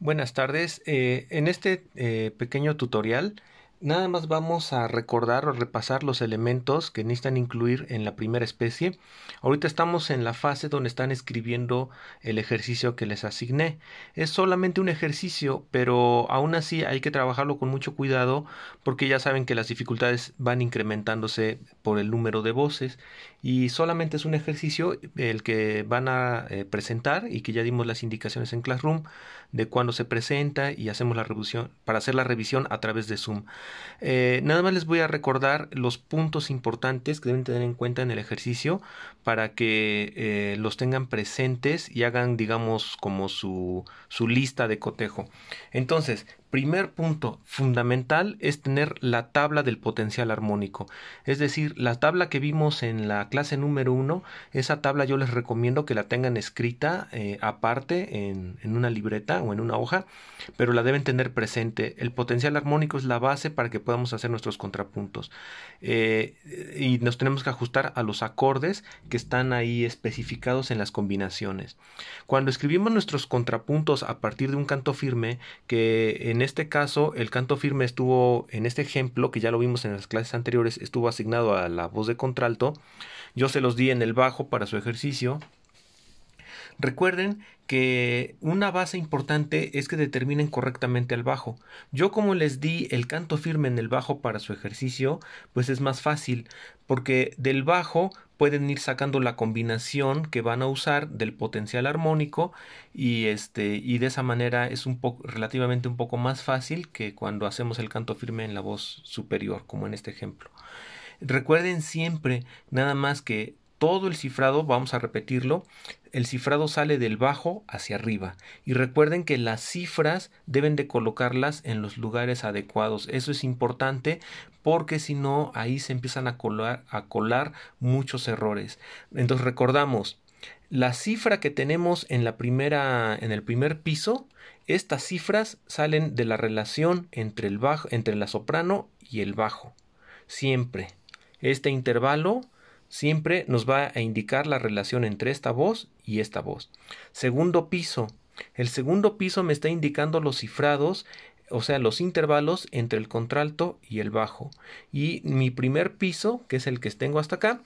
Buenas tardes. En este pequeño tutorial, nada más vamos a recordar o repasar los elementos que necesitan incluir en la primera especie. Ahorita estamos en la fase donde están escribiendo el ejercicio que les asigné. Es solamente un ejercicio, pero aún así hay que trabajarlo con mucho cuidado porque ya saben que las dificultades van incrementándose por el número de voces y solamente es un ejercicio el que van a presentar y que ya dimos las indicaciones en Classroom de cuándo se presenta y hacemos la revisión para hacer la revisión a través de Zoom. Nada más les voy a recordar los puntos importantes que deben tener en cuenta en el ejercicio para que los tengan presentes y hagan, digamos, como su lista de cotejo. Entonces, primer punto fundamental es tener la tabla del potencial armónico. Es decir, la tabla que vimos en la clase número 1, esa tabla yo les recomiendo que la tengan escrita aparte en una libreta o en una hoja, pero la deben tener presente. El potencial armónico es la base para que podamos hacer nuestros contrapuntos. Y nos tenemos que ajustar a los acordes que están ahí especificados en las combinaciones. Cuando escribimos nuestros contrapuntos a partir de un canto firme, que en este caso el canto firme estuvo, en este ejemplo, que ya lo vimos en las clases anteriores, estuvo asignado a la voz de contralto, yo se los di en el bajo para su ejercicio. Recuerden que una base importante es que determinen correctamente el bajo. Yo como les di el canto firme en el bajo para su ejercicio, pues es más fácil, porque del bajo pueden ir sacando la combinación que van a usar del potencial armónico y de esa manera es relativamente un poco más fácil que cuando hacemos el canto firme en la voz superior, como en este ejemplo. Recuerden siempre, nada más que todo el cifrado, vamos a repetirlo, el cifrado sale del bajo hacia arriba. Y recuerden que las cifras deben de colocarlas en los lugares adecuados. Eso es importante porque si no, ahí se empiezan a colar muchos errores. Entonces recordamos, la cifra que tenemos en en el primer piso, estas cifras salen de la relación entre el bajo, entre la soprano y el bajo. Siempre. Este intervalo siempre nos va a indicar la relación entre esta voz y esta voz. Segundo piso. El segundo piso me está indicando los cifrados, o sea, los intervalos entre el contralto y el bajo. Y mi primer piso, que es el que tengo hasta acá,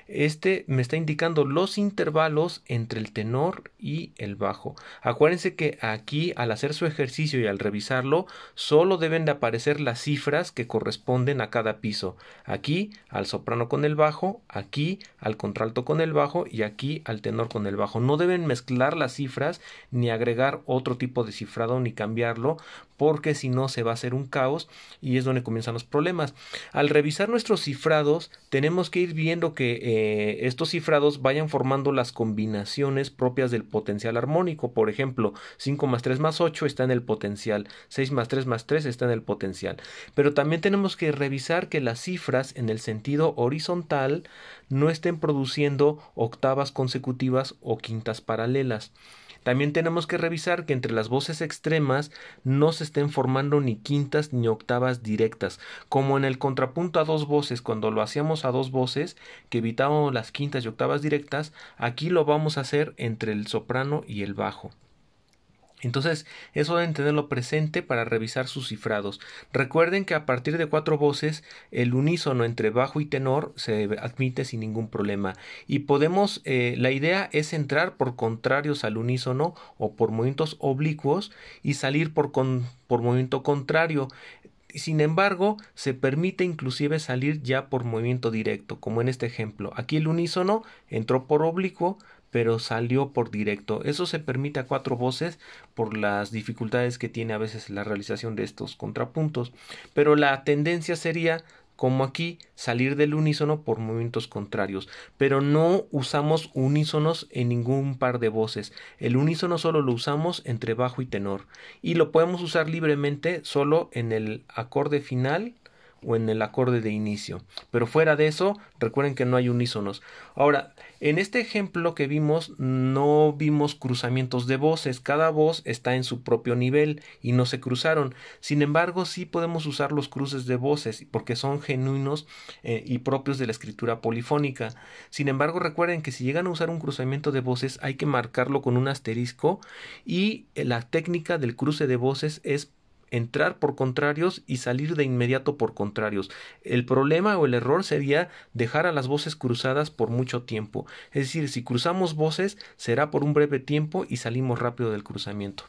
este me está indicando los intervalos entre el tenor y el bajo. Acuérdense que aquí, al hacer su ejercicio y al revisarlo, solo deben de aparecer las cifras que corresponden a cada piso. Aquí al soprano con el bajo, aquí al contralto con el bajo y aquí al tenor con el bajo. No deben mezclar las cifras ni agregar otro tipo de cifrado ni cambiarlo, porque si no se va a hacer un caos y es donde comienzan los problemas. Al revisar nuestros cifrados, tenemos que ir viendo que estos cifrados vayan formando las combinaciones propias del potencial armónico. Por ejemplo, 5 más 3 más 8 está en el potencial, 6 más 3 más 3 está en el potencial. Pero también tenemos que revisar que las cifras en el sentido horizontal no estén produciendo octavas consecutivas o quintas paralelas. También tenemos que revisar que entre las voces extremas no se estén formando ni quintas ni octavas directas, como en el contrapunto a dos voces, cuando lo hacíamos a dos voces, que evitábamos las quintas y octavas directas, aquí lo vamos a hacer entre el soprano y el bajo. Entonces, eso deben tenerlo presente para revisar sus cifrados. Recuerden que a partir de cuatro voces, el unísono entre bajo y tenor se admite sin ningún problema. Y la idea es entrar por contrarios al unísono o por movimientos oblicuos y salir por movimiento contrario. Sin embargo, se permite inclusive salir ya por movimiento directo, como en este ejemplo. Aquí el unísono entró por oblicuo, pero salió por directo. Eso se permite a cuatro voces por las dificultades que tiene a veces la realización de estos contrapuntos. Pero la tendencia sería, como aquí, salir del unísono por movimientos contrarios. Pero no usamos unísonos en ningún par de voces. El unísono solo lo usamos entre bajo y tenor. Y lo podemos usar libremente solo en el acorde final o en el acorde de inicio. Pero fuera de eso, recuerden que no hay unísonos. Ahora, en este ejemplo que vimos, no vimos cruzamientos de voces. Cada voz está en su propio nivel y no se cruzaron. Sin embargo, sí podemos usar los cruces de voces porque son genuinos y propios de la escritura polifónica. Sin embargo, recuerden que si llegan a usar un cruzamiento de voces, hay que marcarlo con un asterisco, y la técnica del cruce de voces es entrar por contrarios y salir de inmediato por contrarios. El problema o el error sería dejar a las voces cruzadas por mucho tiempo. Es decir, si cruzamos voces será por un breve tiempo y salimos rápido del cruzamiento.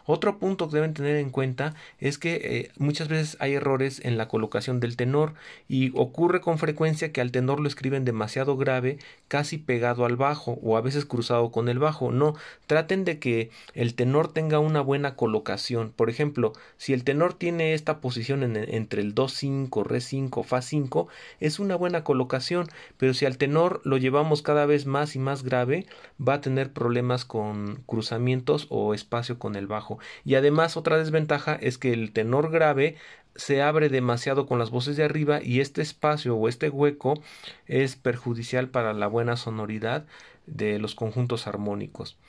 Otro punto que deben tener en cuenta es que muchas veces hay errores en la colocación del tenor, y ocurre con frecuencia que al tenor lo escriben demasiado grave, casi pegado al bajo, o a veces cruzado con el bajo. No, traten de que el tenor tenga una buena colocación. Por ejemplo, si el tenor tiene esta posición entre el do5, re5, fa5, es una buena colocación, pero si al tenor lo llevamos cada vez más y más grave, va a tener problemas con cruzamientos o espacio con el bajo. Y además, otra desventaja es que el tenor grave se abre demasiado con las voces de arriba, y este espacio o este hueco es perjudicial para la buena sonoridad de los conjuntos armónicos.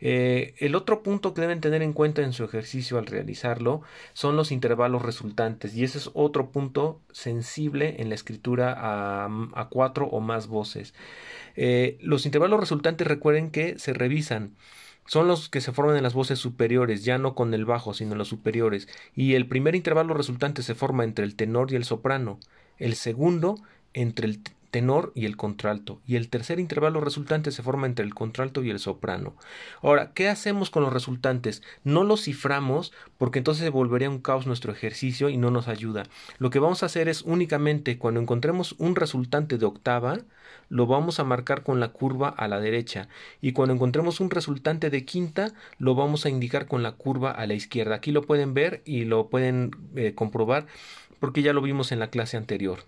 El otro punto que deben tener en cuenta en su ejercicio al realizarlo son los intervalos resultantes, y ese es otro punto sensible en la escritura a cuatro o más voces. Los intervalos resultantes, recuerden que se revisan. Son los que se forman en las voces superiores, ya no con el bajo, sino en los superiores. Y el primer intervalo resultante se forma entre el tenor y el soprano. El segundo entre el tenor y el contralto. Y el tercer intervalo resultante se forma entre el contralto y el soprano. Ahora, ¿qué hacemos con los resultantes? No los ciframos, porque entonces se volvería un caos nuestro ejercicio y no nos ayuda. Lo que vamos a hacer es únicamente cuando encontremos un resultante de octava, lo vamos a marcar con la curva a la derecha, y cuando encontremos un resultante de quinta, lo vamos a indicar con la curva a la izquierda. Aquí lo pueden ver y lo pueden comprobar porque ya lo vimos en la clase anterior.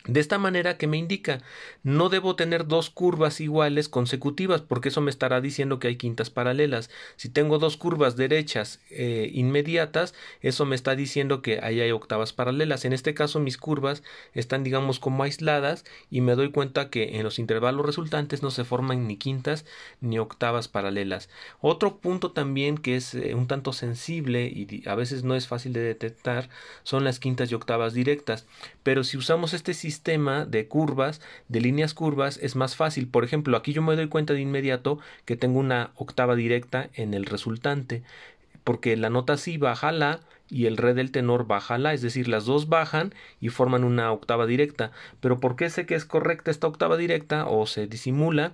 De esta manera, que me indica, no debo tener dos curvas iguales consecutivas, porque eso me estará diciendo que hay quintas paralelas. Si tengo dos curvas derechas inmediatas, eso me está diciendo que ahí hay octavas paralelas. En este caso, mis curvas están, digamos, como aisladas, y me doy cuenta que en los intervalos resultantes no se forman ni quintas ni octavas paralelas. Otro punto también que es un tanto sensible y a veces no es fácil de detectar son las quintas y octavas directas, pero si usamos este sistema de curvas, de líneas curvas, es más fácil. Por ejemplo, aquí yo me doy cuenta de inmediato que tengo una octava directa en el resultante, porque la nota si baja la y el re del tenor baja la, es decir, las dos bajan y forman una octava directa. Pero ¿por qué sé que es correcta esta octava directa o se disimula?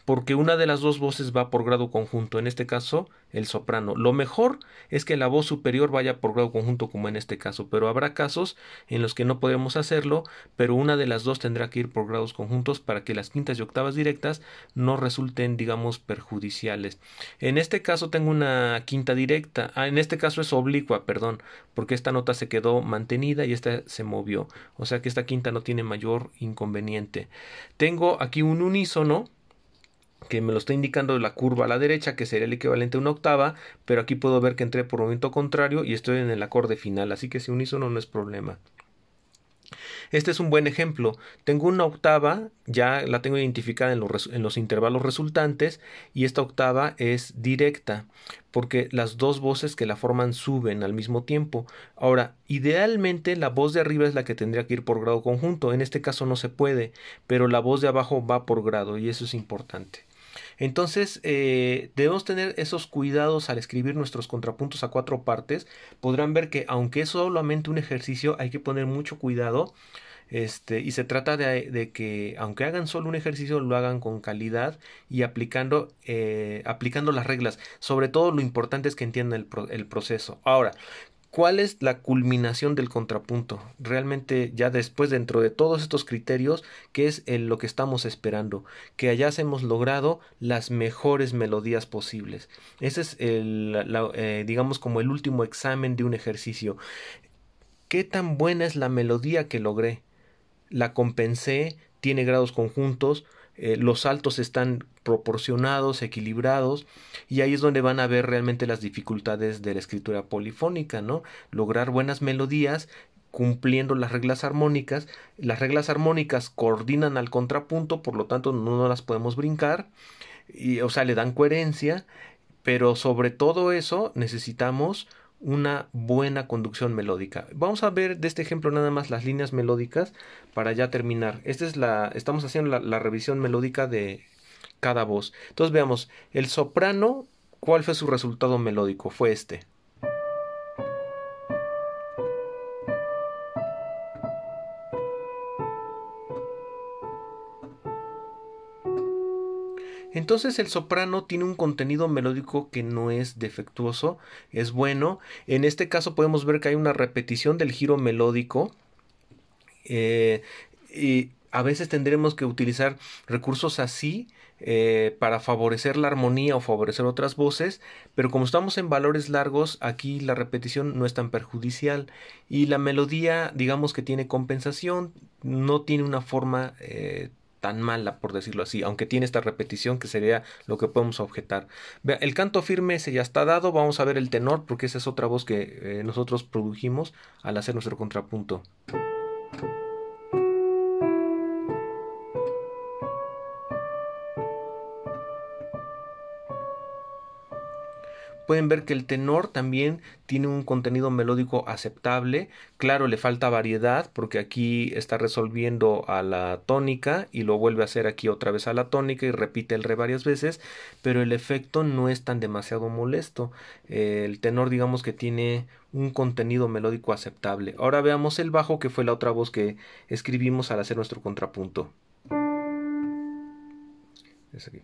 Porque una de las dos voces va por grado conjunto, en este caso el soprano. Lo mejor es que la voz superior vaya por grado conjunto, como en este caso, pero habrá casos en los que no podemos hacerlo, pero una de las dos tendrá que ir por grados conjuntos para que las quintas y octavas directas no resulten, digamos, perjudiciales. En este caso tengo una quinta directa, en este caso es oblicua, perdón, porque esta nota se quedó mantenida y esta se movió, o sea que esta quinta no tiene mayor inconveniente. Tengo aquí un unísono que me lo está indicando la curva a la derecha, que sería el equivalente a una octava, pero aquí puedo ver que entré por movimiento contrario y estoy en el acorde final, así que si unísono no es problema. Este es un buen ejemplo. Tengo una octava, ya la tengo identificada en los intervalos resultantes, y esta octava es directa, porque las dos voces que la forman suben al mismo tiempo. Ahora, idealmente la voz de arriba es la que tendría que ir por grado conjunto. En este caso no se puede, pero la voz de abajo va por grado, y eso es importante. Entonces, debemos tener esos cuidados al escribir nuestros contrapuntos a cuatro partes. Podrán ver que, aunque es solamente un ejercicio, hay que poner mucho cuidado. Y se trata de que, aunque hagan solo un ejercicio, lo hagan con calidad y aplicando las reglas. Sobre todo, lo importante es que entiendan el proceso. Ahora, ¿cuál es la culminación del contrapunto? Realmente, ya después, dentro de todos estos criterios, ¿qué es lo que estamos esperando? Que hayamos logrado las mejores melodías posibles. Ese es digamos, como el último examen de un ejercicio. ¿Qué tan buena es la melodía que logré? ¿La compensé? ¿Tiene grados conjuntos? Los saltos están proporcionados, equilibrados, y ahí es donde van a ver realmente las dificultades de la escritura polifónica, ¿no? Lograr buenas melodías cumpliendo las reglas armónicas. Las reglas armónicas coordinan al contrapunto, por lo tanto no las podemos brincar, y, o sea, le dan coherencia, pero sobre todo eso necesitamos una buena conducción melódica. Vamos a ver de este ejemplo nada más las líneas melódicas para ya terminar. Estamos haciendo la revisión melódica de cada voz. Entonces veamos, el soprano, ¿cuál fue su resultado melódico? Fue este. Entonces el soprano tiene un contenido melódico que no es defectuoso, es bueno. En este caso podemos ver que hay una repetición del giro melódico, eh, y a veces tendremos que utilizar recursos así para favorecer la armonía o favorecer otras voces, pero como estamos en valores largos, aquí la repetición no es tan perjudicial y la melodía, digamos que tiene compensación, no tiene una forma tan mala, por decirlo así, aunque tiene esta repetición que sería lo que podemos objetar. Vea, el canto firme ese ya está dado, vamos a ver el tenor, porque esa es otra voz que nosotros produjimos al hacer nuestro contrapunto. Pueden ver que el tenor también tiene un contenido melódico aceptable. Claro, le falta variedad porque aquí está resolviendo a la tónica y lo vuelve a hacer aquí otra vez a la tónica y repite el re varias veces, pero el efecto no es tan demasiado molesto. El tenor digamos que tiene un contenido melódico aceptable. Ahora veamos el bajo, que fue la otra voz que escribimos al hacer nuestro contrapunto. Es aquí.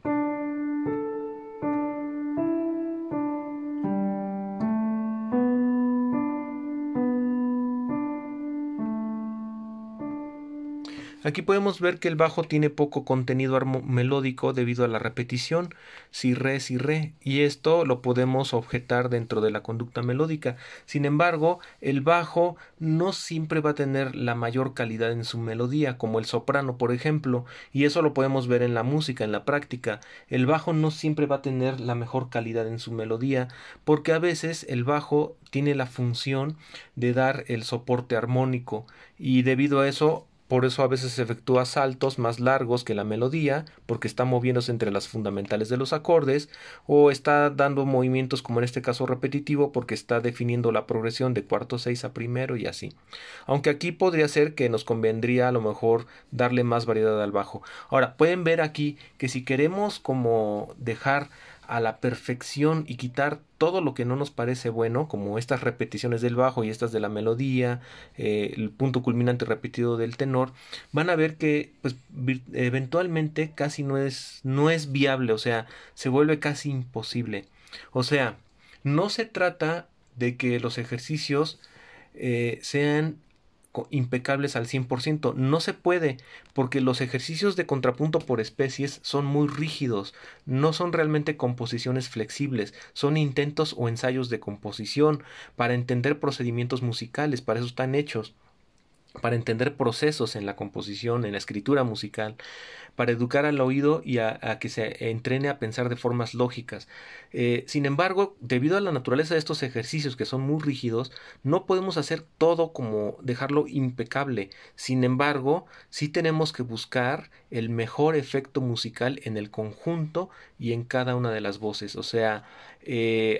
Aquí podemos ver que el bajo tiene poco contenido melódico debido a la repetición, si re, y esto lo podemos objetar dentro de la conducta melódica. Sin embargo, el bajo no siempre va a tener la mayor calidad en su melodía, como el soprano, por ejemplo, y eso lo podemos ver en la música, en la práctica. El bajo no siempre va a tener la mejor calidad en su melodía, porque a veces el bajo tiene la función de dar el soporte armónico, y debido a eso por eso a veces efectúa saltos más largos que la melodía, porque está moviéndose entre las fundamentales de los acordes, o está dando movimientos como en este caso repetitivo, porque está definiendo la progresión de cuarto 6 a primero y así. Aunque aquí podría ser que nos convendría a lo mejor darle más variedad al bajo. Ahora, pueden ver aquí que si queremos como dejar a la perfección y quitar todo lo que no nos parece bueno, como estas repeticiones del bajo y estas de la melodía, el punto culminante repetido del tenor, van a ver que pues eventualmente casi no es viable, o sea, se vuelve casi imposible. O sea, no se trata de que los ejercicios sean impecables al 100%. No se puede, porque los ejercicios de contrapunto por especies son muy rígidos, no son realmente composiciones flexibles, son intentos o ensayos de composición para entender procedimientos musicales, para eso están hechos, para entender procesos en la composición, en la escritura musical, para educar al oído y a que se entrene a pensar de formas lógicas. Sin embargo, debido a la naturaleza de estos ejercicios que son muy rígidos, no podemos hacer todo como dejarlo impecable. Sin embargo, sí tenemos que buscar el mejor efecto musical en el conjunto y en cada una de las voces. O sea,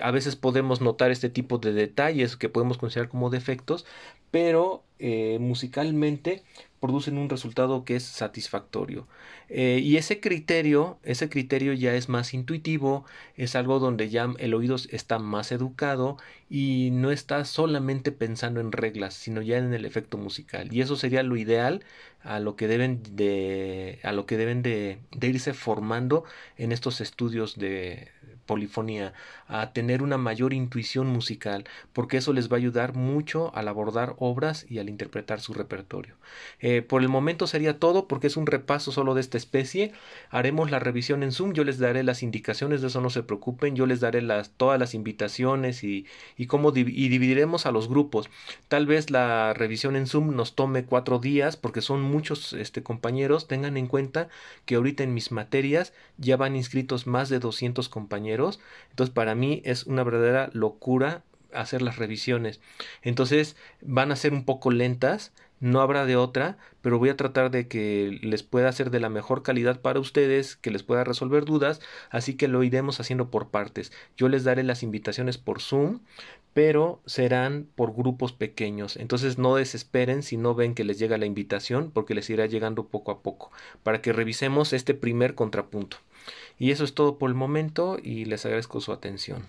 a veces podemos notar este tipo de detalles que podemos considerar como defectos, pero musicalmente producen un resultado que es satisfactorio. Y ese criterio ya es más intuitivo, es algo donde ya el oído está más educado y no está solamente pensando en reglas, sino ya en el efecto musical. Y eso sería lo ideal a lo que deben de irse formando en estos estudios de polifonía, a tener una mayor intuición musical, porque eso les va a ayudar mucho al abordar obras y al interpretar su repertorio. Por el momento sería todo, porque es un repaso solo de esta especie. Haremos la revisión en Zoom, yo les daré las indicaciones, de eso no se preocupen, yo les daré todas las invitaciones y dividiremos a los grupos. Tal vez la revisión en Zoom nos tome 4 días, porque son muchos compañeros. Tengan en cuenta que ahorita en mis materias ya van inscritos más de 200 compañeros. Entonces para mí es una verdadera locura hacer las revisiones. Entonces van a ser un poco lentas, no habrá de otra, pero voy a tratar de que les pueda hacer de la mejor calidad para ustedes, que les pueda resolver dudas, así que lo iremos haciendo por partes. Yo les daré las invitaciones por Zoom, pero serán por grupos pequeños. Entonces no desesperen si no ven que les llega la invitación, porque les irá llegando poco a poco, para que revisemos este primer contrapunto. Y eso es todo por el momento y les agradezco su atención.